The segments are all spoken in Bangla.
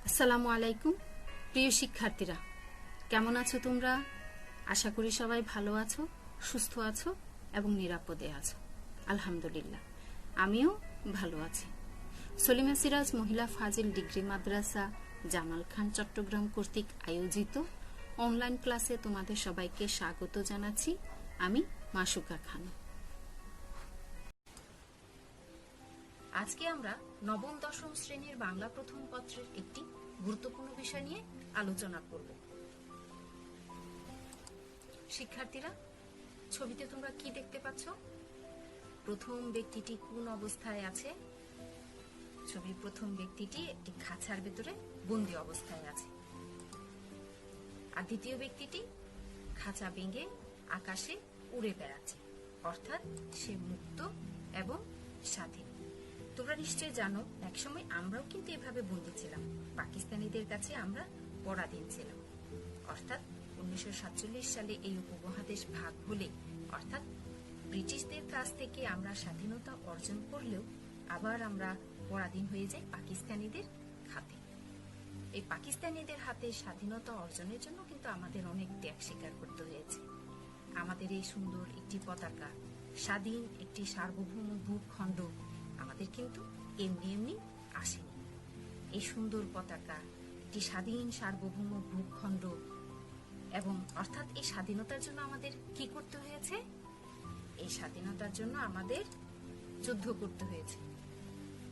আসসালামু আলাইকুম প্রিয় শিক্ষার্থীরা, কেমন আছো তোমরা? আশা করি সবাই ভালো আছো, সুস্থ আছো এবং নিরাপদে আছো। আলহামদুলিল্লাহ, আমিও ভালো আছি। সলিমা সিরাজ মহিলা ফাজিল ডিগ্রি মাদ্রাসা জামাল খান চট্টগ্রাম কর্তৃক আয়োজিত অনলাইন ক্লাসে তোমাদের সবাইকে স্বাগত জানাচ্ছি। আমি মাসুকা খান। আজকে আমরা নবম দশম শ্রেণীর বাংলা প্রথম পত্রের একটি গুরুত্বপূর্ণ বিষয় নিয়ে আলোচনা করব। শিক্ষার্থীরা, ছবিতে তোমরা কি দেখতে পাচ্ছ? প্রথম ব্যক্তিটি কোন অবস্থায় আছে? ছবির প্রথম ব্যক্তিটি একটি খাঁচার ভেতরে বন্দী অবস্থায় আছে, আর দ্বিতীয় ব্যক্তিটি খাঁচা ভেঙে আকাশে উড়ে বেড়াচ্ছে, অর্থাৎ সে মুক্ত এবং স্বাধীন। তোমরা নিশ্চয়ই জানো, একসময় আমরাও কিন্তু এভাবে বন্দী ছিলাম। পাকিস্তানিদের কাছে আমরা পরাধীন ছিলাম, অর্থাৎ 1947 সালে এই উপমহাদেশ ভাগ হলে, অর্থাৎ ব্রিটিশদের কাছ থেকে আমরা স্বাধীনতা অর্জন করলেও আবার আমরা পরাধীন হয়ে যাই পাকিস্তানিদের হাতে। এই পাকিস্তানিদের হাতে স্বাধীনতা অর্জনের জন্য কিন্তু আমাদের অনেক ত্যাগ স্বীকার করতে হয়েছে। আমাদের এই সুন্দর একটি পতাকা, স্বাধীন একটি সার্বভৌম ভূখণ্ড আমাদের কিন্তু এমনি এমনি আসেনি। এই সুন্দর পতাকা, একটি স্বাধীন সার্বভৌম ভূখণ্ড, এবং অর্থাৎ এই স্বাধীনতার জন্য আমাদের কি করতে হয়েছে? এই স্বাধীনতার জন্য আমাদের যুদ্ধ করতে হয়েছে।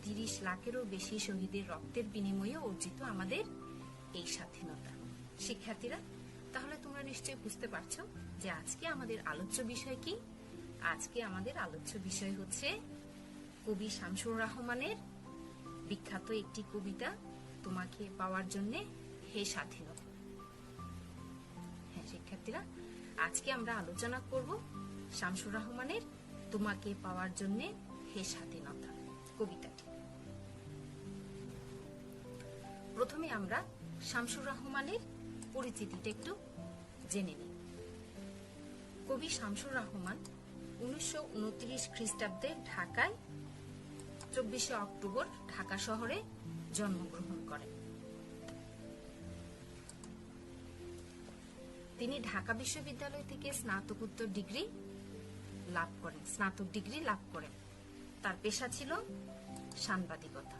30 লাখেরও বেশি শহীদের রক্তের বিনিময়ে অর্জিত আমাদের এই স্বাধীনতা। শিক্ষার্থীরা, তাহলে তোমরা নিশ্চয়ই বুঝতে পারছো যে আজকে আমাদের আলোচ্য বিষয় কি? আজকে আমাদের আলোচ্য বিষয় হচ্ছে কবি শামসুর রহমানের বিখ্যাত একটি কবিতা, তোমাকে পাওয়ার জন্য হে স্বাধীনতা। হ্যাঁ শিক্ষার্থীরা, আজকে আমরা আলোচনা করব শামসুর রহমানের তোমাকে পাওয়ার জন্য হে স্বাধীনতা কবিতাটি। প্রথমে আমরা শামসুর রহমানের পরিচিতিটা একটু জেনে নিই। কবি শামসুর রহমান 1929 খ্রিস্টাব্দে ঢাকায় 24শে অক্টোবর ঢাকা শহরে জন্মগ্রহণ করেন। তিনি ঢাকা বিশ্ববিদ্যালয় থেকে স্নাতক ডিগ্রি লাভ করেন। তার পেশা ছিল সাংবাদিকতা।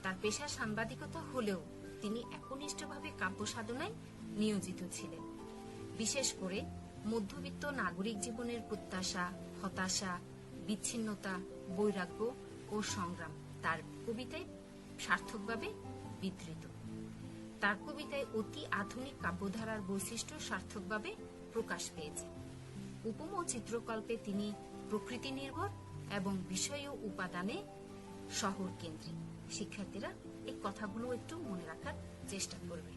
তার পেশা সাংবাদিকতা হলেও তিনি একনিষ্ঠভাবে কাব্য সাধনায় নিয়োজিত ছিলেন। বিশেষ করে মধ্যবিত্ত নাগরিক জীবনের প্রত্যাশা, হতাশা, বিচ্ছিন্নতা, বৈরাগ্য ও সংগ্রাম তার কবিতায় সার্থকভাবে বিধৃত। তার কবিতায় অতি আধুনিক কাব্যধারার বৈশিষ্ট্য সার্থকভাবে প্রকাশ পেয়েছে। উপম ও চিত্রকল্পে তিনি প্রকৃতি নির্ভর এবং বিষয় ও উপাদানে শহর কেন্দ্রিক। শিক্ষার্থীরা, এই কথাগুলো একটু মনে রাখার চেষ্টা করবে।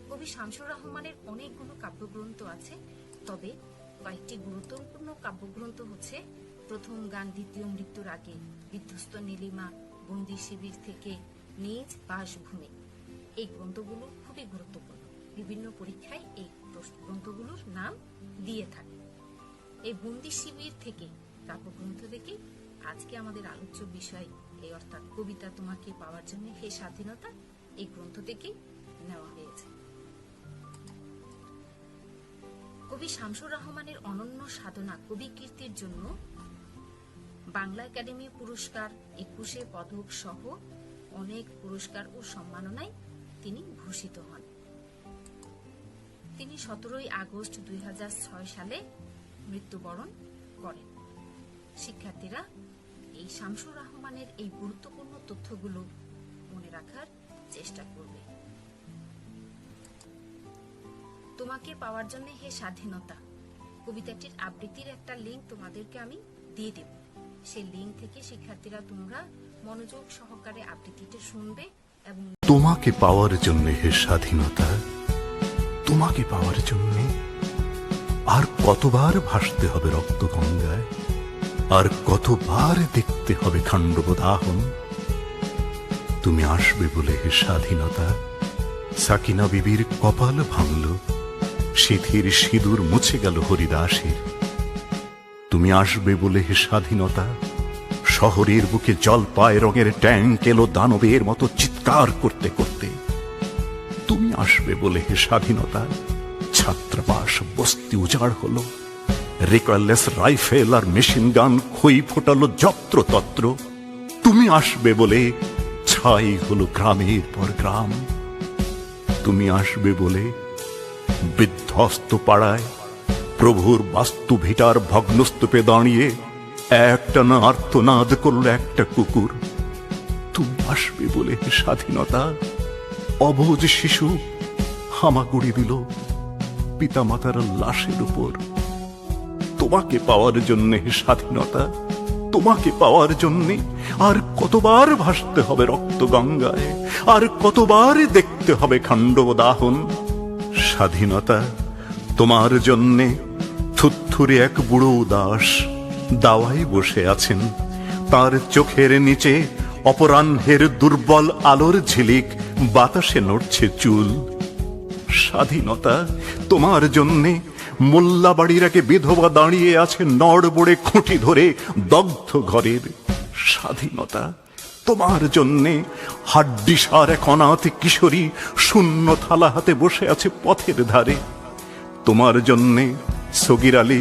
কবি শামসুর রহমানের অনেকগুলো কাব্যগ্রন্থ আছে, তবে কয়েকটি গুরুত্বপূর্ণ কাব্যগ্রন্থ হচ্ছে প্রথম গান, দ্বিতীয় মৃত্যুর আগে, বিধ্বস্ত নীলিমা, বন্দি শিবির থেকে নিজ বাসভূমি। এই গ্রন্থগুলো খুবই গুরুত্বপূর্ণ। বিভিন্ন পরীক্ষায় এই গ্রন্থগুলোর নাম দিয়ে থাকে। এই বন্দি শিবির থেকে কাব্যগ্রন্থ থেকে আজকে আমাদের আলোচ্য বিষয়, এই অর্থাৎ কবিতা তোমাকে পাওয়ার জন্য হে স্বাধীনতা, এই গ্রন্থ থেকে নেওয়া হয়েছে। কবি শামসুর রহমানের অনন্য সাধনা কবি কীর্তির জন্য বাংলা একাডেমি পুরস্কার, 21 পদক সহ অনেক পুরস্কার ও সম্মাননায় তিনি ভূষিত হন। তিনি 17 আগস্ট 2006 সালে মৃত্যুবরণ করেন। শিক্ষার্থীরা, এই শামসুর রহমানের এই গুরুত্বপূর্ণ তথ্যগুলো মনে রাখার চেষ্টা করবে। তোমাকে পাওয়ার জন্য হে স্বাধীনতা কবিতাটির আবৃত্তির একটা লিংক তোমাদেরকে আমি দিয়ে দেব। সেই লিংক থেকে শিক্ষার্থীরা তোমরা মনোযোগ সহকারে আবৃত্তিটা শুনবে এবং তোমাকে পাওয়ার জন্য হে স্বাধীনতা, তোমাকে পাওয়ার জন্য আর কতবার ভাসতে হবে রক্ত গঙ্গায়, আর কতবার দেখতে হবে খান্ডব দাহন। তুমি আসবে বলে হে স্বাধীনতা, সাকিনা বিবির কপাল ভাঙল, সিথির সিঁদুর মুছে গেল হরিদাসের। তুমি আসবে বলে হে স্বাধীনতা, শহরের বুকে জলপায় রঙের ট্যাঙ্ক এলো দানবের মতো চিৎকার করতে করতে। আসবে বলে হে স্বাধীনতা ছাত্রাবাস বস্তি উজাড় হলো, রিকয়েললেস রাইফেল আর মেশিন গান খই ফোটালো যত্রতত্র। তুমি আসবে বলে ছাই হলো গ্রামের পর গ্রাম। তুমি আসবে বলে বিধ্বস্ত পাড়ায় প্রভুর বাস্তু ভিটার ভগ্নস্তূপে দাঁড়িয়ে একটানা আর্তনাদ করল একটা কুকুর। তুমি আসবে বলে হে স্বাধীনতা অবুঝ শিশু হামাগুড়ি দিল পিতামাতার লাশের উপর। তোমাকে পাওয়ার জন্য হে স্বাধীনতা, তোমাকে পাওয়ার জন্য আর কতবার ভাসতে হবে রক্ত গঙ্গায়, আর কতবার দেখতে হবে খান্ডব দাহন। স্বাধীনতা তোমার জন্যে থুত্থুরে এক বুড়ো দাস দাওয়ায় বসে আছেন, তার চোখের নিচে অপরাহ্নের দুর্বল আলোর ঝিলিক, বাতাসে নড়ছে চুল। স্বাধীনতা তোমার জন্যে মোল্লাবাড়ির একে বিধবা দাঁড়িয়ে আছে নড়বড়ে খুঁটি ধরে দগ্ধ ঘরের। স্বাধীনতা তোমার জন্যে হাড্ডিসার এক অনাথ কিশোরী শূন্য থালা হাতে বসে আছে পথের ধারে। তোমার জন্যে সগির আলী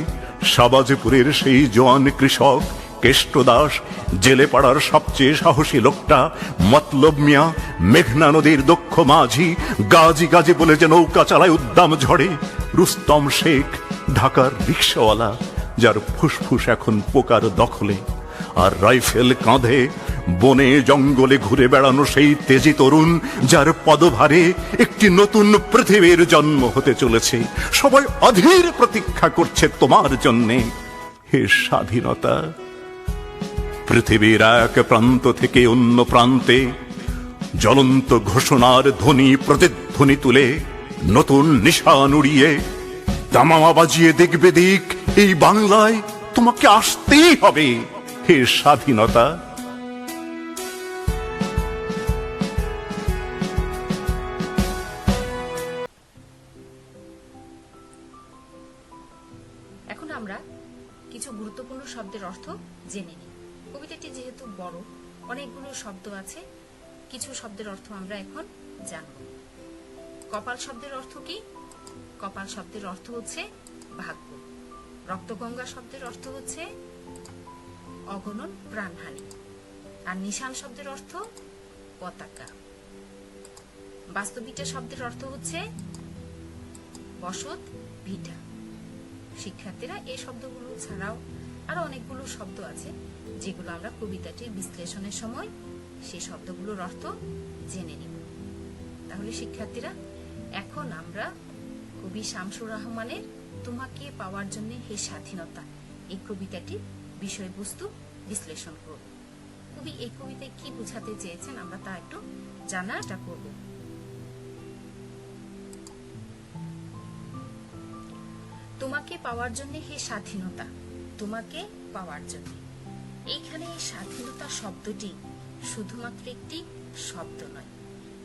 সাবাজপুরের সেই জোয়ান কৃষক, কেষ্টদাস জেলে পাড়ার সবচেয়ে সাহসী লোকটা, মতলব মিয়া মেঘনা নদীর দক্ষ মাঝি, গাজি গাজি বলে যে নৌকা চালায় উদ্দাম ঝড়ে, রুস্তম শেখ ঢাকার রিক্সাওয়ালা যার ফুসফুস এখন পোকার দখলে, আর রাইফেল কাঁধে বনে জঙ্গলে ঘুরে বেড়ানো সেই তেজি তরুণ যার পদভারে একটি নতুন পৃথিবীর জন্ম হতে চলেছে। সবাই অধীর প্রতীক্ষা করছে তোমার জন্যে হে স্বাধীনতা। পৃথিবীর এক প্রান্ত থেকে অন্য প্রান্তে জ্বলন্ত ঘোষণার ধ্বনি প্রতিধ্বনি তুলে নতুন নিশান উড়িয়ে দামামা বাজিয়ে দেখবে দিক এই বাংলায় তোমাকে আসতেই হবে হে স্বাধীনতা। এখন আমরা কিছু গুরুত্বপূর্ণ শব্দের অর্থ জেনে নিই। কবিতাটি যেহেতু বড়, অনেকগুলো শব্দ আছে, কিছু শব্দের অর্থ আমরা এখন জানব। কপাল শব্দের অর্থ কি? কপাল শব্দের অর্থ হচ্ছে ভাগ্য। রক্তগঙ্গা শব্দের অর্থ হচ্ছে অগণন প্রাণহানি। আর নিশান শব্দের অর্থ পতাকা। বাস্তবিটা শব্দের অর্থ হচ্ছে বসত ভিটা। শিক্ষার্থীরা এই শব্দগুলো ছাড়াও আরো অনেকগুলো শব্দ আছে যেগুলো আমরা কবিতাটির বিশ্লেষণের সময় সেই শব্দগুলোর অর্থ জেনে নিব। তাহলে শিক্ষার্থীরা এখন আমরা কবি শামসুর রহমানের তোমাকে পাওয়ার জন্য হে স্বাধীনতা এই কবিতাটির বিষয়বস্তু বিশ্লেষণ করব। কবি এই কবিতায় কি বোঝাতে চেয়েছেন আমরা তা একটু জানাটা করব। তোমাকে পাওয়ার জন্য হে স্বাধীনতা, তোমাকে পাওয়ার জন্য। এইখানে স্বাধীনতা শব্দটি শুধুমাত্র একটি শব্দ নয়,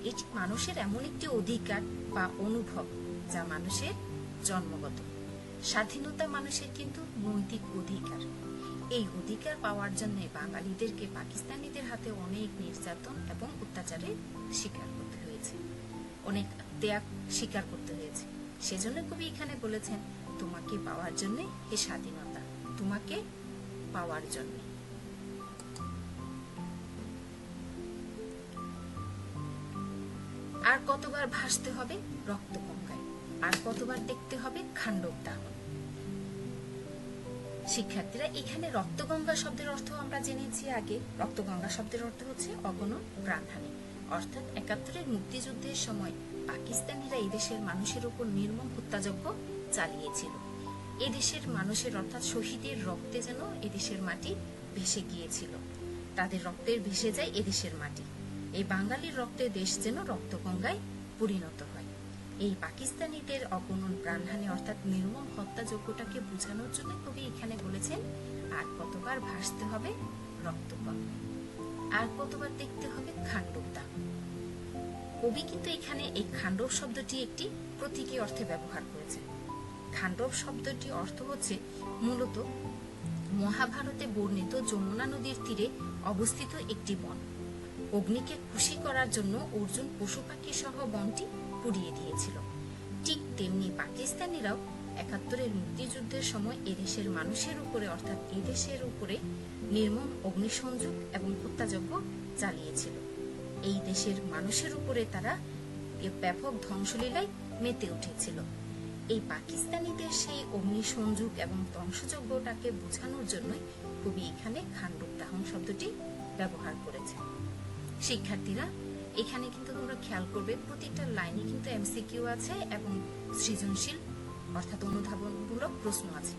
এটি মানুষের এমন একটি অধিকার বা অনুভব যা মানুষের জন্মগত। স্বাধীনতা মানুষের কিন্তু নৈতিক অধিকার। এই অধিকার পাওয়ার জন্য বাঙালিদেরকে পাকিস্তানিদের হাতে অনেক নির্যাতন এবং অত্যাচারের শিকার করতে হয়েছে, অনেক ত্যাগ স্বীকার করতে হয়েছে। সেজন্য কবি এখানে বলেছেন তোমাকে পাওয়ার জন্য হে স্বাধীনতা, তোমাকে পাওয়ার জন্য। আর কতবার ভাসতে হবে রক্তগঙ্গায়, আর কতবার দেখতে হবে খান্ডব দাহন। শিক্ষার্থীরা এখানে রক্তগঙ্গা শব্দের অর্থ আমরা জেনেছি আগে। রক্তগঙ্গা শব্দের অর্থ হচ্ছে অগণন প্রাণহানি, অর্থাৎ ৭১-এর মুক্তিযুদ্ধের সময় পাকিস্তানিরা এদেশের মানুষের উপর নির্মম হত্যাযজ্ঞ চালিয়েছিল। এদেশের মানুষের অর্থাৎ শহীদের রক্তে যেন এদেশের মাটি ভেসে গিয়েছিল, তাদের রক্তের ভেসে যায় এদেশের মাটি। এই বাঙালির রক্তে দেশ যেন রক্তগঙ্গায় পরিণত হয়। এই পাকিস্তানিদের অগণন প্রাণহানি অর্থাৎ নির্মম হত্যাযজ্ঞটাকে বোঝানোর জন্য কবি এখানে বলেছেন আর কতবার ভাসতে হবে রক্তগঙ্গায়, আর কতবার দেখতে হবে খান্ডব দাহন। কবি কিন্তু এখানে এই খান্ডব শব্দটি একটি প্রতীকী অর্থে ব্যবহার করেছেন। খান্ডব শব্দটি অর্থ হচ্ছে মূলত মহাভারতে বর্ণিত যমুনা নদীর তীরে অবস্থিত একটি বন। অগ্নিকে খুশি করার জন্য অর্জুন পশু পাখি সহ বনটি পুড়িয়ে দিয়েছিল। ঠিক তেমনি পাকিস্তানিরাও ৭১-এর মুক্তিযুদ্ধের সময় এদেশের মানুষের উপরে অর্থাৎ এদেশের উপরে নির্মম অগ্নিসংযোগ এবং হত্যাযজ্ঞ চালিয়েছিল। এই দেশের মানুষের উপরে তারা ব্যাপক ধ্বংসলীলায় মেতে উঠেছিল। এই পাকিস্তানিদের সেই অগ্নিসংযোগ এবং ধ্বংসযজ্ঞটাকে বোঝানোর জন্যই কবি এখানে খান্ডব দাহন শব্দটি ব্যবহার করেছে। শিক্ষার্থীরা, এখানে কিন্তু তোমরা খেয়াল করবে প্রতিটা লাইনে কিন্তু এমসিকিউ আছে এবং সৃজনশীল অর্থাৎ অনুধাবনমূলক প্রশ্ন আছে।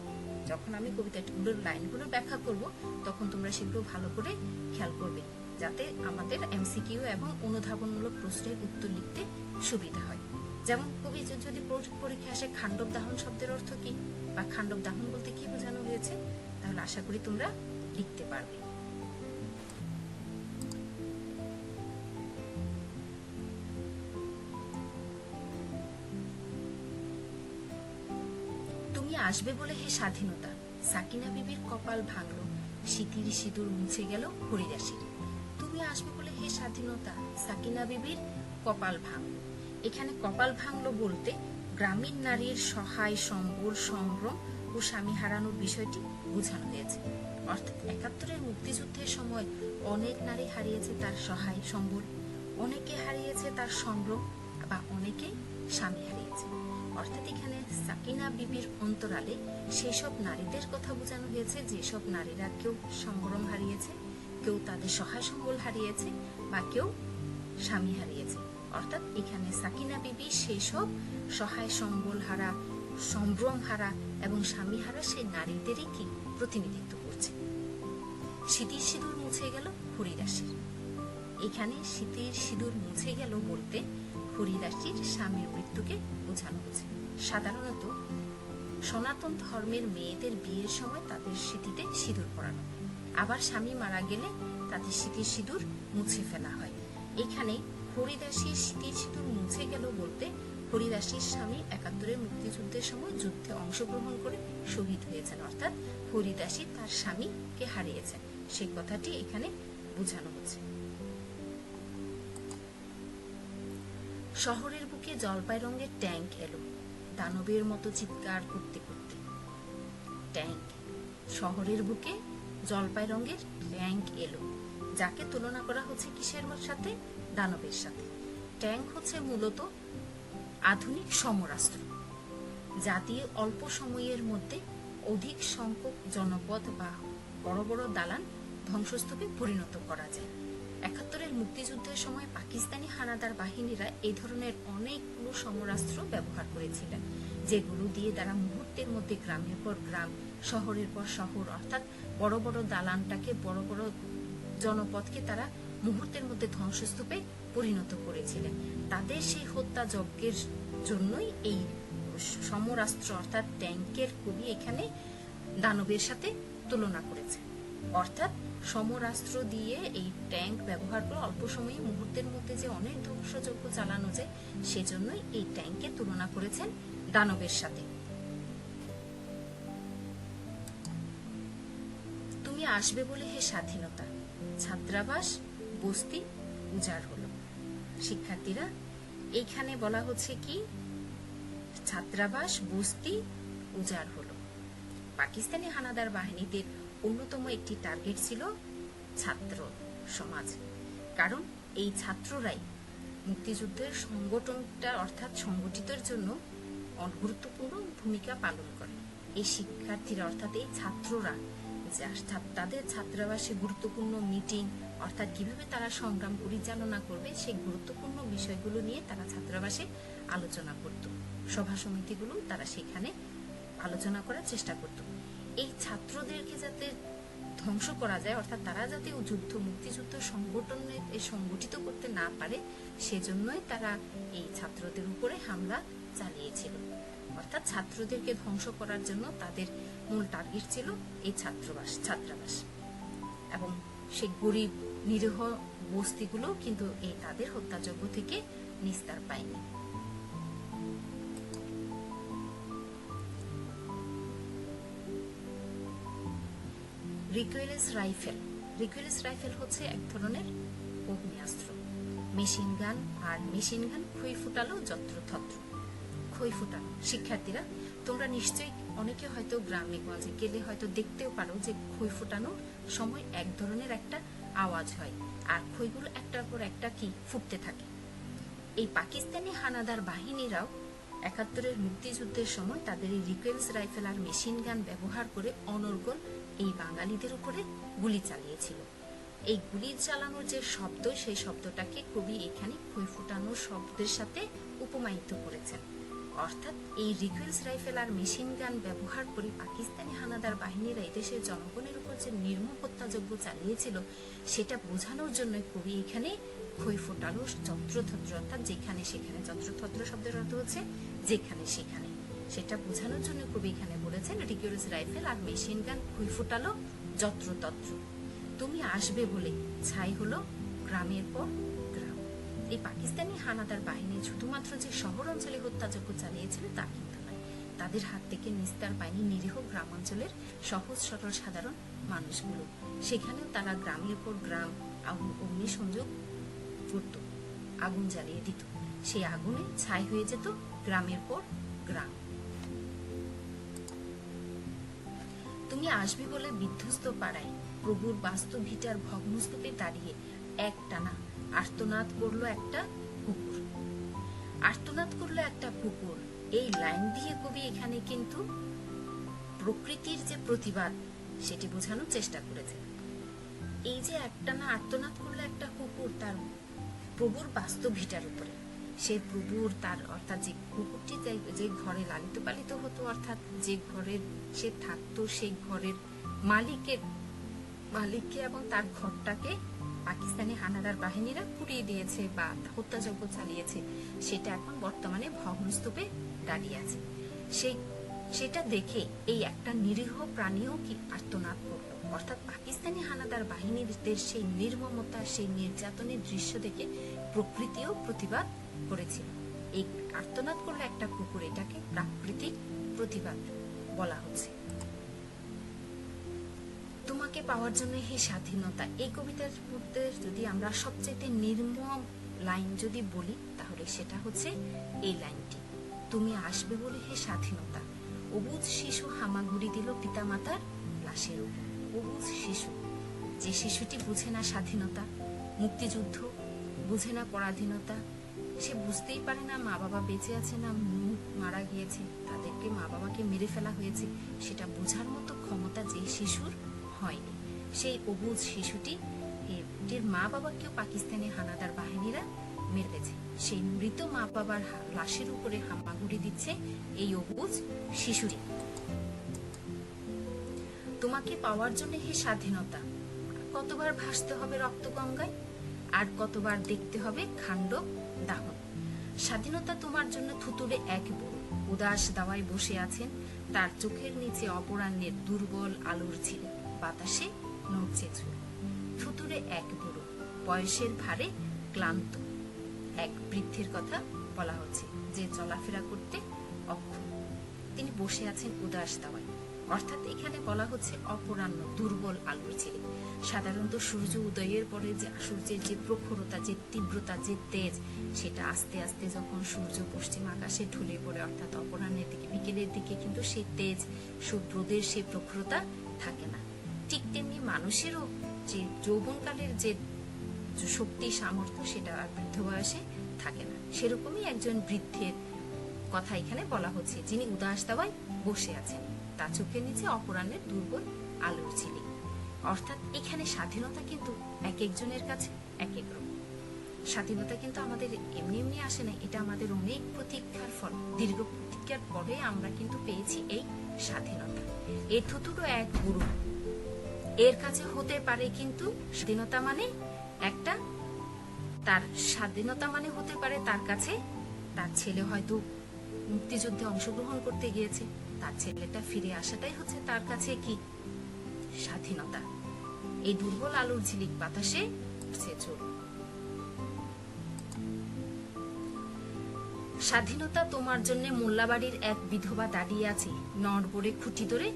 যখন আমি কবিতাগুলোর লাইনগুলো ব্যাখ্যা করব তখন তোমরা সেগুলো ভালো করে খেয়াল করবে, যাতে আমাদের এমসিকিউ এবং অনুধাবনমূলক প্রশ্নের উত্তর লিখতে সুবিধা হয়। যেমন কবি যদি পরীক্ষা আসে খান্ডব দাহন শব্দের অর্থ কি বা খান্ডব দাহন বলতে কি বোঝানো হয়েছে, তাহলে আশা করি তোমরা লিখতে পারবে। তুমি আসবে বলে হে স্বাধীনতা, সাকিনা বিবির কপাল ভাঙলো, শীতির সিঁদুর মুছে গেল হরিদাসীর। তুমি আসবে বলে হে স্বাধীনতা, সাকিনা বিবির কপাল ভাঙলো। এখানে কপাল ভাঙলো বলতে গ্রামীণ নারীর সহায় সম্বল, সংগ্রাম ও স্বামী হারানোর বিষয়টি বোঝানো হয়েছে। অর্থাৎ ৭১-এর মুক্তিযুদ্ধের সময় অনেক নারী হারিয়েছে তার সহায় সম্বল, অনেকে হারিয়েছে তার সংগ্রাম বা অনেকে স্বামী হারিয়েছে। অর্থাৎ এখানে সাকিনা বিবির অন্তরালে সেসব নারীদের কথা বোঝানো হয়েছে যেসব নারীরা কেউ সংগ্রাম হারিয়েছে, কেউ তাদের সহায় সম্বল হারিয়েছে বা কেউ স্বামী হারিয়েছে। অর্থাৎ এখানে সাকিনা বিবি সেসব সহায় সম্বল হারা, সম্ভ্রম হারা এবং স্বামী হারা সেই নারীদেরই কি প্রতিনিধিত্ব করছে। শীতের সিঁদুর মুছে গেল হরিদাসীর। এখানে শীতের সিঁদুর মুছে গেল বলতে হরিদাসীর স্বামীর মৃত্যুকে বোঝানো হয়েছে। সাধারণত সনাতন ধর্মের মেয়েদের বিয়ের সময় তাদের স্মৃতিতে সিঁদুর পরানো, আবার স্বামী মারা গেলে তাদের স্মৃতির সিঁদুর মুছে ফেলা হয়। এখানে হরিদাসীর স্মৃতির সিঁদুর মুছে গেল বলতে হরিদাসীর স্বামী ৭১-এর মুক্তিযুদ্ধের সময় যুদ্ধে অংশগ্রহণ করে শহীদ হয়েছেন, অর্থাৎ হরিদাসী তার স্বামীকে হারিয়েছেন, সেই কথাটি এখানে বোঝানো হচ্ছে। শহরের বুকে জলপাই রঙের ট্যাঙ্ক এলো, দানবের মতো চিৎকার করতে করতে। ট্যাঙ্ক, শহরের বুকে জলপাই রঙের ট্যাঙ্ক এলো, যাকে তুলনা করা হচ্ছে কিসের সাথে? দানবের সাথে। ট্যাঙ্ক হচ্ছে মূলত আধুনিক সমরাস্ত্র, যা দিয়ে অল্প সময়ের মধ্যে অধিক সংখ্যক জনপদ বা বড় বড় দালান ধ্বংসস্তূপে পরিণত করা যায়। ৭১-এর মুক্তিযুদ্ধের সময় পাকিস্তানি হানাদার বাহিনীরা এই ধরনের অনেকগুলো সমরাস্ত্র ব্যবহার করেছিলেন, যেগুলো দিয়ে তারা মুহূর্তের মধ্যে গ্রামের পর গ্রাম, শহরের পর শহর অর্থাৎ বড় বড় দালানটাকে, বড় বড় জনপদকে তারা মুহূর্তের মধ্যে ধ্বংসস্তূপে পরিণত করেছিলেন। তাদের সেই হত্যা যজ্ঞের জন্যই এই সমরাস্ত্র অর্থাৎ ট্যাঙ্কের কবি এখানে দানবের সাথে তুলনা করেছে। অর্থাৎ সমরাস্ত্র দিয়ে এই ট্যাঙ্ক ব্যবহার করে অল্প সময়ে মুহূর্তের মধ্যে যে অনেক ধ্বংসযজ্ঞ চালানো যায়, সেজন্যই এই ট্যাঙ্কে তুলনা করেছেন দানবের সাথে। তুমি আসবে বলে হে স্বাধীনতা, ছাত্রাবাস বস্তি উজাড় হলো। শিক্ষার্থীরা, এইখানে বলা হচ্ছে কি ছাত্রাবাস বস্তি উজাড় হলো। পাকিস্তানি হানাদার বাহিনীদের অন্যতম একটি টার্গেট ছিল ছাত্র সমাজ, কারণ এই ছাত্ররাই মুক্তিযুদ্ধের সংগঠনটা অর্থাৎ সংগঠিতের জন্য গুরুত্বপূর্ণ ভূমিকা পালন করে। এই শিক্ষার্থীরা অর্থাৎ এই ছাত্ররা তাদের ছাত্রাবাসে গুরুত্বপূর্ণ মিটিং অর্থাৎ কিভাবে তারা সংগ্রাম পরিচালনা করবে সেই গুরুত্বপূর্ণ বিষয়গুলো নিয়ে তারা ছাত্রাবাসে আলোচনা করত। সভা সমিতিগুলো তারা সেখানে আলোচনা করার চেষ্টা করত। এই ছাত্রদেরকে যাতে ধ্বংস করা যায় অর্থাৎ তারা যাতে মুক্তিযুদ্ধ সংগঠিত করতে না পারে, সেজন্যই তারা এই ছাত্রদের উপরে হামলা চালিয়েছিল। অর্থাৎ ছাত্রদেরকে ধ্বংস করার জন্য তাদের মূল টার্গেট ছিল এই ছাত্রাবাস এবং সেই গরিব নিরীহ বস্তিগুলো কিন্তু এই তাদের হত্যাযজ্ঞ থেকে নিস্তার পায়নি। রিকোয়েললেস রাইফেল হচ্ছে এক ধরনের অগ্নেয়াস্ত্র, মেশিন গান, আর মেশিন গান খই ফুটালো যত্রতত্র। খই ফুটানো, শিক্ষার্থীরা তোমরা নিশ্চয়ই অনেকে হয়তো গ্রামে গঞ্জে গেলে হয়তো দেখতেও পারো যে খই ফুটানোর সময় এক ধরনের একটা আওয়াজ হয়, আর খইগুলো একটার পর একটা কি ফুটতে থাকে। এই পাকিস্তানি হানাদার বাহিনীরাও ৭১-এর মুক্তিযুদ্ধের সময় তাদের এই রিকোয়েলস রাইফেল আর মেশিন গান ব্যবহার করে অনর্গল এই বাঙালিদের উপরে গুলি চালিয়েছিল। এই গুলি চালানোর যে শব্দ, সেই শব্দটাকে কবি এখানে খই ফুটানোর শব্দের সাথে উপমায়িত করেছেন। অর্থাৎ এই রিকোয়েলস রাইফেল আর মেশিন গান ব্যবহার করে পাকিস্তানি হানাদার বাহিনীরা এদেশের জনগণের উপর যে নির্মম হত্যাযজ্ঞ চালিয়েছিল, সেটা বোঝানোর জন্য কবি এখানে খই ফোটালো যত্রতত্র, অর্থাৎ যেখানে সেখানে। যত্রতত্র শব্দের অর্থ হচ্ছে যেখানে সেখানে, সেটা বোঝানোর জন্য কবি এখানে বলেছেন রিকোয়েলস রাইফেল আর মেশিন গান খই ফোটালো যত্রতত্র। তুমি আসবে বলে ছাই হলো গ্রামের পর গ্রাম। এই পাকিস্তানি হানাদার বাহিনী শুধুমাত্র যে শহর অঞ্চলে হত্যাযজ্ঞ চালিয়েছিল তা কিন্তু নয়, তাদের হাত থেকে নিস্তার পায়নি নিরীহ গ্রামাঞ্চলের সহজ সরল সাধারণ মানুষগুলো। সেখানেও তারা গ্রামের পর গ্রাম অগ্নিসংযোগ করত, আগুন জ্বালিয়ে দিত। সেই আগুনে ছাই হয়ে যেত গ্রামের পর গ্রাম। তুমি আসবে বলে বিধ্বস্ত পাড়ায় প্রভুর বাস্তু ভিটার ভগ্নস্তূপে দাঁড়িয়ে এক টানা আর্তনাদ করলো একটা কুকুর। আর্তনাদ করলো একটা কুকুর, এই লাইন দিয়ে কবি এখানে কিন্তু প্রকৃতির যে প্রতিবাদ সেটি বোঝানোর চেষ্টা করেছে। এই যে একটানা আর্তনাদ করলো একটা কুকুর তার প্রভুর বাস্তু ভিটার উপরে, সে প্রভুর তার অর্থাৎ যে কুকুরটি যে ঘরে লালিত পালিত হতো, অর্থাৎ যে ঘরের সে থাকতো, সেই ঘরের মালিককে এবং তার ঘরটাকে পাকিস্তানি হানাদার বাহিনীরা পুড়িয়ে দিয়েছে বা হত্যাযজ্ঞ চালিয়েছে, সেটা এখন বর্তমানে ভগ্নস্তূপে দাঁড়িয়ে আছে। সেটা দেখে এই একটা নিরীহ প্রাণীও কি আর্তনাদ করলো, অর্থাৎ পাকিস্তানি হানাদার বাহিনীদের সেই নির্মমতা, সেই নির্যাতনের দৃশ্য দেখে প্রকৃতিও প্রতিবাদ করেছিল। এই আর্তনাদ করলো একটা কুকুর, এটাকে প্রাকৃতিক প্রতিবাদ বলা হচ্ছে। তোমাকে পাওয়ার জন্য হে স্বাধীনতা, এই কবিতার মধ্যে যদি আমরা সবচেয়ে নির্মম লাইন যদি বলি তাহলে সেটা হচ্ছে এই লাইনটি, তুমি আসবে বলে হে স্বাধীনতা। অবুঝ শিশু হামাগুড়ি দিল পিতামাতার লাশের উপর। অবুঝ শিশু, যে শিশুটি বুঝে না স্বাধীনতা, মুক্তিযুদ্ধ, বুঝে না পরাধীনতা, সে বুঝতেই পারে না মা বাবা বেঁচে আছে না মারা গিয়েছে, তাদেরকে মা বাবাকে মেরে ফেলা হয়েছে, সেটা বোঝার মতো ক্ষমতা যে শিশুর হয়নি, সেই অবুঝ শিশুটি এর মা বাবাকেও পাকিস্তানি হানাদার বাহিনীরা মেরেছে। সেই মৃত মা বাবার লাশের উপরে হামাগুড়ি দিচ্ছে এই অবুঝ শিশুটি। তোমাকে পাওয়ার জন্য হে স্বাধীনতা, কতবার ভাসতে হবে রক্ত গঙ্গায়, আর কতবার দেখতে হবে খান্ড দাহন। স্বাধীনতা তোমার জন্য থুতুরে এক বুড়ো উদাস দাওয়ায় বসে আছেন, তার চোখের নিচে অপরাহ্নের দুর্বল আলোর ঝিল, বাতাসে নড়ছে চুল। থুতুরে এক বুড়ো, বয়সের ভারে ক্লান্ত এক বৃদ্ধের কথা বলা হচ্ছে, যে চলাফেরা করতে অক্ষম। তিনি বসে আছেন উদাস দাওয়ায়, অর্থাৎ এখানে বলা হচ্ছে অপরাহ্ন দুর্বল আলোর ঝিলে। সাধারণত সূর্য উদয়ের পরে যে সূর্যের যে প্রখরতা, যে তীব্রতা, যে তেজ, সেটা আস্তে আস্তে যখন সূর্য পশ্চিম আকাশে ঢলে পড়ে, অর্থাৎ অপরাহ্নের দিকে বিকেলের দিকে কিন্তু সেই তেজ রোদের সেই প্রখরতা থাকে না। ঠিক তেমনি মানুষেরও যে যৌবনকালের যে শক্তি সামর্থ্য সেটা আর বৃদ্ধ বয়সে থাকে না। সেরকমই একজন বৃদ্ধের কথা এখানে বলা হচ্ছে, যিনি উদাস দাওয়ায় বসে আছেন, তার চোখের নিচে অপরাহ্নের দুর্বল আলোর ঝিলিক। অর্থাৎ এখানে স্বাধীনতা কিন্তু এক একজনের কাছে এক এক রকম। স্বাধীনতা কিন্তু আমাদের এমনি এমনি আসে না, এটা আমাদের অনেক প্রতীক্ষার ফল। দীর্ঘ প্রতীক্ষার পরে আমরা কিন্তু পেয়েছি এই স্বাধীনতা। এ থুতুরো এক বুড়ো, এর কাছে হতে পারে কিন্তু স্বাধীনতা মানে একটা, তার স্বাধীনতা মানে হতে পারে তার কাছে তার ছেলে হয়তো মুক্তিযুদ্ধে অংশগ্রহণ করতে গিয়েছে, তার ছেলেটা ফিরে আসাটাই হচ্ছে তার কাছে কি স্বাধীনতা। এই দুর্বল আলোর ঝিলিক বাতাসে উঠছে চোখ। স্বাধীনতা তোমার জন্য মোল্লাবাড়ির এক বিধবা দাঁড়িয়ে আছে নড়বড়ে খুঁটি ধরে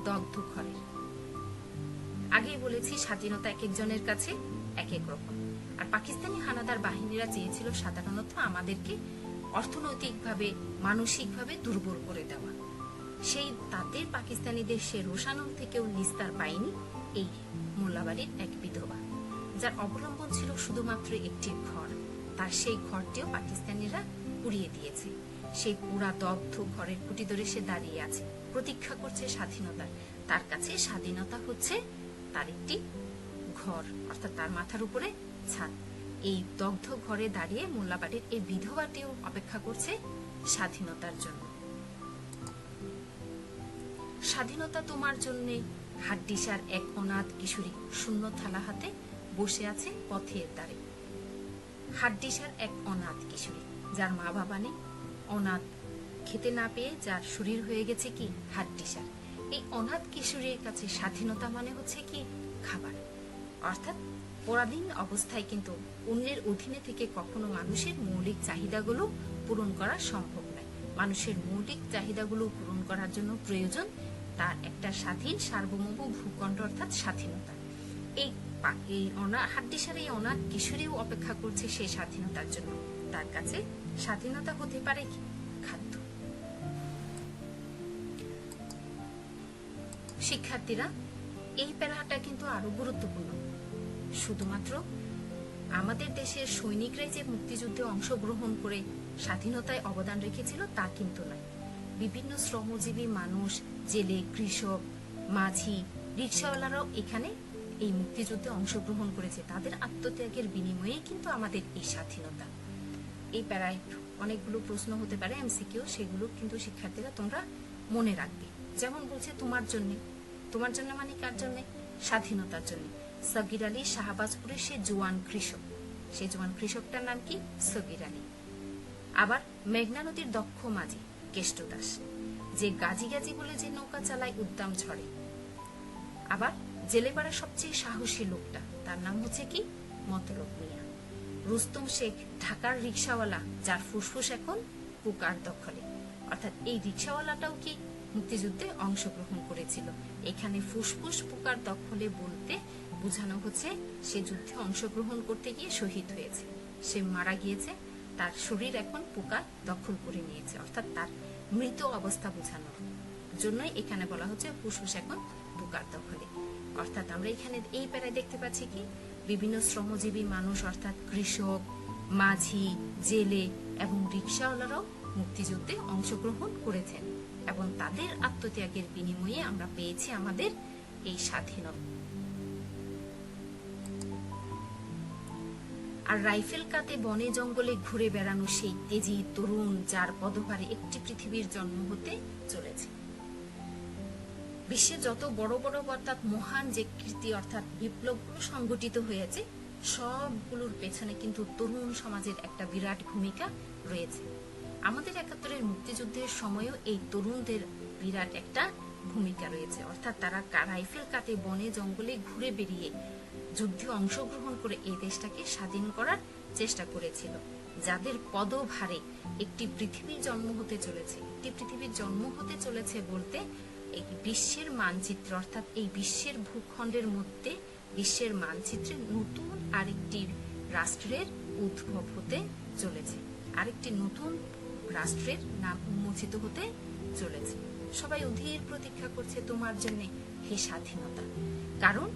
দগ্ধ ঘরের। আগেই বলেছি স্বাধীনতা এক একজনের কাছে এক এক রকম। আর পাকিস্তানি হানাদার বাহিনীরা চেয়েছিল সাধারণত আমাদেরকে অর্থনৈতিকভাবে, মানসিকভাবে দুর্বল করে দেওয়া। সেই তাদের পাকিস্তানিদের সে রোষানল থেকেও নিস্তার পায়নি এই মোল্লাবাড়ির এক বিধবা, যার অবলম্বন ছিল শুধুমাত্র একটি ঘর। তার সেই ঘরটিও পাকিস্তানিরা পুড়িয়ে দিয়েছে। সেই পুরা দগ্ধ ঘরের কুটি ধরে সে দাঁড়িয়ে আছে, প্রতীক্ষা করছে স্বাধীনতার। তার কাছে স্বাধীনতা হচ্ছে তার একটি ঘর, অর্থাৎ তার মাথার উপরে ছাদ। এই দগ্ধ ঘরে দাঁড়িয়ে মোল্লাবাড়ির এই বিধবাটিও অপেক্ষা করছে স্বাধীনতার জন্য। স্বাধীনতা তোমার জন্যে হাড্ডিসার এক অনাথ কিশোরী শূন্য থালা হাতে বসে আছে পথের ধারে। হাড্ডিসার এক অনাথ কিশোরী, যার মা বাবা নেই, অনাথ, খেতে না পেয়ে যার শরীর হয়ে গেছে কি হাড্ডিসার। এই অনাথ কিশোরীর কাছে স্বাধীনতা মানে হচ্ছে কি খাবার। অর্থাৎ পরাধীন অবস্থায় কিন্তু অন্যের অধীনে থেকে কখনো মানুষের মৌলিক চাহিদাগুলো পূরণ করা সম্ভব নয়। মানুষের মৌলিক চাহিদাগুলো পূরণ করার জন্য প্রয়োজন তার একটা স্বাধীন সার্বভৌম ভূখণ্ড, অর্থাৎ স্বাধীনতা। এই হাড্ডিসার এই অনাথ কিশোরীও অপেক্ষা করছে সেই স্বাধীনতার জন্য। তার কাছে স্বাধীনতা হতে পারে কি খাদ্য। শিক্ষার্থীরা, এই প্যারাটা কিন্তু আরো গুরুত্বপূর্ণ। শুধুমাত্র আমাদের দেশের সৈনিকরাই যে মুক্তিযুদ্ধে অংশগ্রহণ করে স্বাধীনতায় অবদান রেখেছিল তা কিন্তু নয়। বিভিন্ন শ্রমজীবী মানুষ, জেলে, কৃষক, মাঝি, রিক্সাওয়ালারাও এখানে এই মুক্তিযুদ্ধে অংশগ্রহণ করেছে। তাদের আত্মত্যাগের বিনিময়ে কিন্তু আমাদের এই স্বাধীনতা। এই প্যারায় অনেকগুলো প্রশ্ন হতে পারে এমসিকিউ, সেগুলো কিন্তু শিক্ষার্থীরা তোমরা মনে রাখবে। যেমন বলছে তোমার জন্য, তোমার জন্য মানে কার জন্য? স্বাধীনতার জন্য। সগির আলী শাহবাজপুরের সে জোয়ান কৃষক, সেই জোয়ান কৃষকটার নাম কি? সগির আলী। আবার মেঘনা নদীর দক্ষ মাঝি কেষ্ট দাস, যে গাজি গাজি বলে যে নৌকা চালায় উদ্দাম ঝড়ে। আবার জেলেপাড়ার সবচেয়ে সাহসী লোকটা, তার নাম হচ্ছে কি? মতলব মিয়া। রুস্তম শেখ ঢাকার রিক্সাওয়ালা, যার ফুসফুস এখন পুকার দখলে। অর্থাৎ এই রিক্সাওয়ালাটাও কি মুক্তিযুদ্ধে অংশগ্রহণ করেছিল। এখানে ফুসফুস পুকার দখলে বলতে বোঝানো হচ্ছে সে যুদ্ধে অংশগ্রহণ করতে গিয়ে শহীদ হয়েছে, সে মারা গিয়েছে, তার শরীর এখন পোকা দখল করে নিয়েছে, অর্থাৎ তার মৃত অবস্থা বোঝানোর জন্যই এখানে বলা হচ্ছে ফুসফুস এখন পোকার দখলে। অর্থাৎ আমরা এখানে এই প্যারায় দেখতে পাচ্ছি কি বিভিন্ন শ্রমজীবী মানুষ, অর্থাৎ কৃষক, মাঝি, জেলে এবং রিক্সাওয়ালারাও মুক্তিযুদ্ধে অংশগ্রহণ করেছেন এবং তাদের আত্মত্যাগের বিনিময়ে আমরা পেয়েছি আমাদের এই স্বাধীনতা। আর রাইফেল কাতে বনে জঙ্গলে ঘুরে বেড়ানো সেই তেজি তরুণ, যার পদভারে একটি পৃথিবীর জন্ম হতে চলেছে। বিশ্বে যত বড় বড় অর্থাৎ মহান যে কীর্তি অর্থাৎ বিপ্লবগুলো সংগঠিত হয়েছে, সবগুলোর পেছনে কিন্তু তরুণ সমাজের একটা বিরাট ভূমিকা রয়েছে। আমাদের ৭১-এর মুক্তিযুদ্ধের সময়ও এই তরুণদের বিরাট একটা ভূমিকা রয়েছে। অর্থাৎ তারা রাইফেল কাতে বনে জঙ্গলে ঘুরে বেরিয়ে যুদ্ধে অংশগ্রহণ করে এই দেশটাকে স্বাধীন করার চেষ্টা করেছিল, যাদের পদভারে একটি পৃথিবীর জন্ম হতে চলেছে। একটি পৃথিবীর জন্ম হতে চলেছে বলতে এই বিশ্বের মানচিত্র, অর্থাৎ এই বিশ্বের ভূখণ্ডের মধ্যে বিশ্বের মানচিত্রে নতুন আরেকটি রাষ্ট্রের উদ্ভব হতে চলেছে, আরেকটি নতুন রাষ্ট্রের নাম উন্মোচিত হতে চলেছে। সবাই অধীর প্রতীক্ষা করছে তোমার জন্য হে স্বাধীনতা, কারণ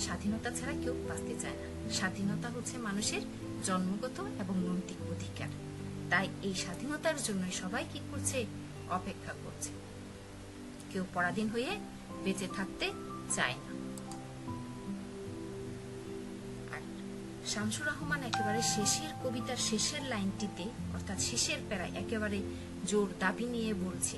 স্বাধীনতা ছাড়া কেউ বাঁচতে চায় না। স্বাধীনতা হচ্ছে মানুষের জন্মগত এবং নৈতিক অধিকার। তাই এই স্বাধীনতার জন্য সবাই কি করছে? অপেক্ষা করছে। কেউ পরাধীন হয়ে বেঁচে থাকতে চায় না। আর শামসুর রহমান একেবারে শেষের কবিতার শেষের লাইনটিতে, অর্থাৎ শেষের প্যারায় একেবারে জোর দাবি নিয়ে বলছে,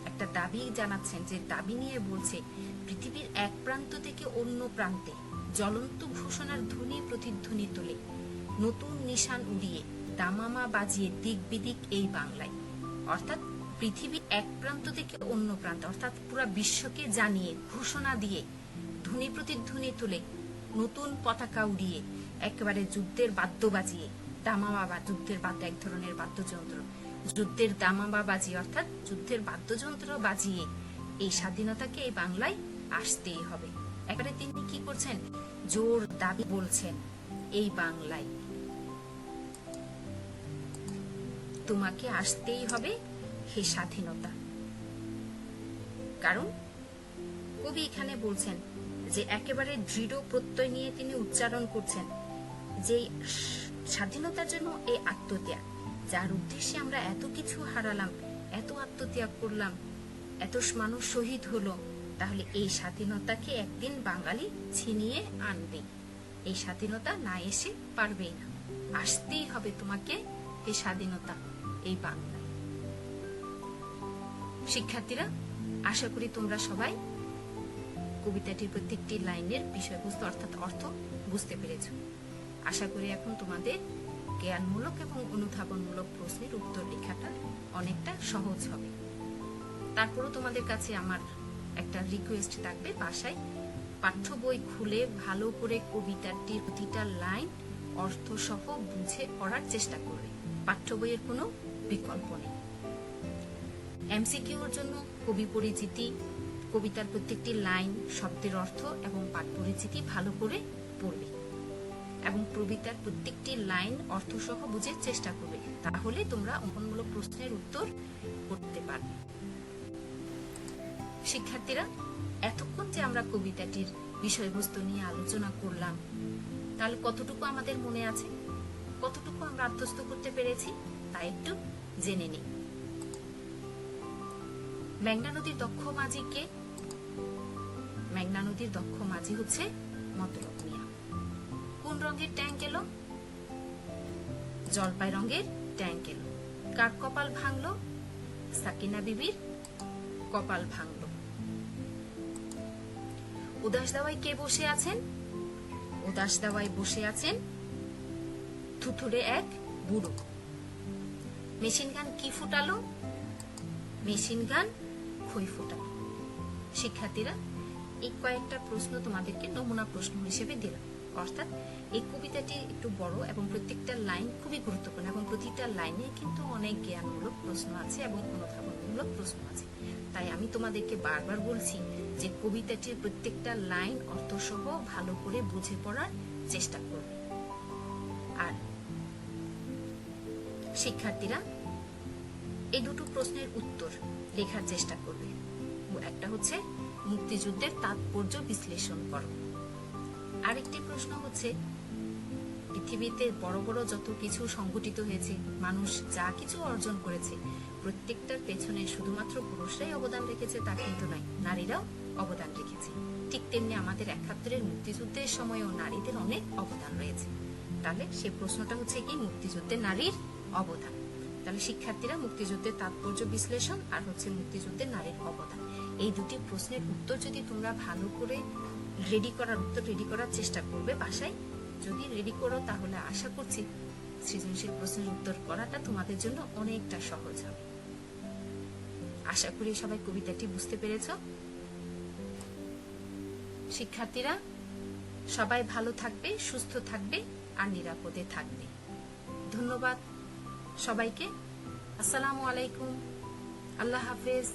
একটা দাবি জানাচ্ছেন, যে দাবি নিয়ে বলছে পৃথিবীর এক প্রান্ত থেকে অন্য প্রান্তে জ্বলন্ত ঘোষণার ধ্বনি প্রতিধ্বনি তোলে, নতুন নিশান উড়িয়ে দামামা বাজিয়ে দিক বিদিক এই বাংলায়। অর্থাৎ পৃথিবীর এক প্রান্ত থেকে অন্য প্রান্ত, অর্থাৎ পুরো বিশ্বকে জানিয়ে ঘোষণা দিয়ে ধ্বনি প্রতিধ্বনি তুলে নতুন পতাকা উড়িয়ে একেবারে যুদ্ধের বাদ্য বাজিয়ে, দামামা বা যুদ্ধের বাদ্য এক ধরনের বাদ্যযন্ত্র, যুদ্ধের দামামা বাজিয়ে অর্থাৎ যুদ্ধের বাদ্যযন্ত্র বাজিয়ে এই স্বাধীনতাকে এই বাংলায় আসতেই হবে। একেবারে তিনি কি করছেন? জোর দাবি বলছেন এই বাংলায়। তোমাকে আসতেই হবে হে স্বাধীনতা। কারণ কবি এখানে বলছেন যে একেবারে দৃঢ় প্রত্যয় নিয়ে তিনি উচ্চারণ করছেন যে স্বাধীনতার জন্য এই আত্মত্যাগ, যার উদ্দেশ্যে আমরা এত কিছু হারালাম, এত আত্মত্যাগ করলাম, এত মানুষ শহীদ হলো, তাহলে এই স্বাধীনতাকে একদিন বাঙালি ছিনিয়ে আনবে। এই স্বাধীনতা না এসে পারবেই না, আসতেই হবে তোমাকে এই স্বাধীনতা এই বাংলায়। শিক্ষার্থীরা, আশা করি তোমরা সবাই কবিতাটির প্রত্যেকটি লাইনের বিষয়বস্তু অর্থাৎ অর্থ বুঝতে পেরেছ। আশা করি এখন তোমাদের জ্ঞানমূলক এবং অনুধাবনমূলক প্রশ্নের উত্তর লেখাটা অনেকটা সহজ হবে। তারপরও তোমাদের কাছে আমার একটা রিকোয়েস্ট থাকবে, বাসায় পাঠ্য বই খুলে ভালো করে কবিতাটির প্রতিটা লাইন অর্থ সহ বুঝে পড়ার চেষ্টা করবে। পাঠ্য বইয়ের কোনো বিকল্প নেই। এমসিকিউর জন্য কবি পরিচিতি, কবিতার প্রত্যেকটি লাইন, শব্দের অর্থ এবং পাঠ পরিচিতি ভালো করে পড়বে এবং কবিতার প্রত্যেকটি লাইন অর্থ সহ বুঝে চেষ্টা করবে। তাহলে তোমরা অঙ্কনমূলক প্রশ্নের উত্তর করতে পারবে। শিক্ষার্থীরা, এতক্ষণ যে আমরা কবিতাটির বিষয়বস্তু নিয়ে আলোচনা করলাম, তাহলে কতটুকু আমাদের মনে আছে, কতটুকু আমরা আত্মস্থ করতে পেরেছি তা একটু জেনে নিই। মেঘনা নদীর দক্ষ মাঝি কে? মেঘনা নদীর দক্ষ মাঝি হচ্ছে মতলব মিয়া। কোন রঙের ট্যাঙ্ক এলো? জলপাই রঙের ট্যাঙ্ক এলো। কার কপাল ভাঙলো? সাকিনা বিবির কপাল ভাঙলো। উদাস দাওয়ায় কে বসে আছেন? উদাস দাওয়ায় বসে আছেন থুথুরে এক বুড়ো। মেশিন গান কি ফুটালো? মেশিন গান খই ফুটালো। শিক্ষার্থীরা, এই কয়েকটা প্রশ্ন তোমাদেরকে নমুনা প্রশ্ন হিসেবে দিলাম। অর্থাৎ এই কবিতাটি একটু বড় এবং প্রত্যেকটা লাইন খুবই গুরুত্বপূর্ণ এবং প্রতিটা লাইনে কিন্তু অনেক জ্ঞানমূলক প্রশ্ন আছে এবং অনুধাবনমূলক প্রশ্ন আছে। তাই আমি তোমাদেরকে বারবার বলছি যে কবিতাটির প্রত্যেকটা লাইন অর্থ সহ ভালো করে বুঝে পড়ার চেষ্টা করবে। আর শিক্ষার্থীরা, এই দুটো প্রশ্নের উত্তর লেখার চেষ্টা করবে। একটা হচ্ছে মুক্তিযুদ্ধের তাৎপর্য বিশ্লেষণ করো। আরেকটি প্রশ্ন হচ্ছে পৃথিবীতে বড় বড় যত কিছু সংঘটিত হয়েছে, মানুষ যা কিছু অর্জন করেছে, প্রত্যেকটার পেছনে শুধুমাত্র পুরুষরাই অবদান রেখেছে তা কিন্তু নয়, নারীরাও অবদান রেখেছে। ঠিক তেমনি আমাদের ৭১-এর মুক্তিযুদ্ধের সময়ও নারীদের অনেক অবদান রয়েছে। তাহলে সে প্রশ্নটা হচ্ছে কি মুক্তিযুদ্ধে নারীর অবদান। তাহলে শিক্ষার্থীরা, মুক্তিযুদ্ধের তাৎপর্য বিশ্লেষণ আর হচ্ছে মুক্তিযুদ্ধে নারীর অবদান, এই দুটি প্রশ্নের উত্তর যদি তোমরা ভালো করে রেডি করার চেষ্টা করবে বাসায়, যদি রেডি করো তাহলে আশা করছি সৃজনশীল প্রশ্নের উত্তর করাটা তোমাদের জন্য অনেকটা সহজ হবে। আশা করি সবাই কবিতাটি বুঝতে পেরেছ। শিক্ষার্থীরা, সবাই ভালো থাকবে, সুস্থ থাকবে আর নিরাপদে থাকবে। ধন্যবাদ সবাইকে। আসসালামু আলাইকুম। আল্লাহ হাফেজ।